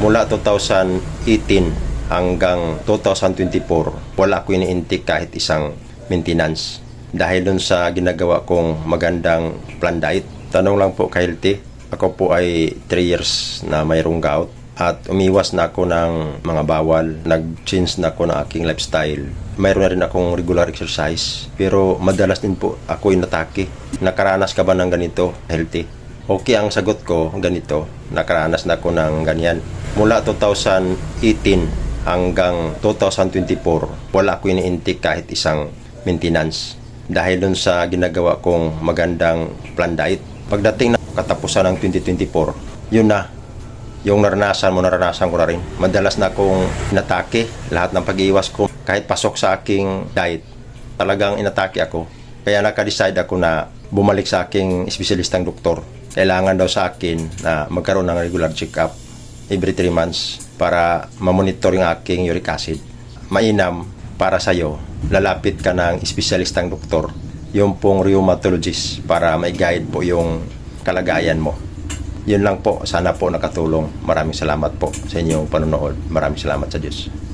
Mula 2018 hanggang 2024, wala ko ini-intake kahit isang maintenance. Dahil dun sa ginagawa kong magandang plan diet. Tanong lang po kay healthy. Ako po ay 3 years na mayroong gout. At umiwas na ako ng mga bawal. Nag-change na ako ng aking lifestyle. Mayroon na rin akong regular exercise. Pero madalas din po ako inatake. Nakaranas ka ba ng ganito, healthy? Okay, ang sagot ko, ganito. Nakaranas na ako ng ganyan. Mula 2018 hanggang 2024, wala ko ini-intake kahit isang maintenance. Dahil dun sa ginagawa kong magandang plan diet. Pagdating na katapusan ng 2024, yun na. Yung naranasan ko na rin. Madalas na akong inatake. Lahat ng pag-iwas ko, kahit pasok sa aking diet, talagang inatake ako. Kaya naka-decide ako na bumalik sa aking espesyalistang doktor. Kailangan daw sa akin na magkaroon ng regular check-up every 3 months para mamonitor yung aking uric acid. Mainam para sa'yo, lalapit ka ng espesyalistang doktor, yung pong rheumatologist, para may guide po yung kalagayan mo. Yun lang po, sana po nakatulong. Maraming salamat po sa inyong panonood. Maraming salamat sa Diyos.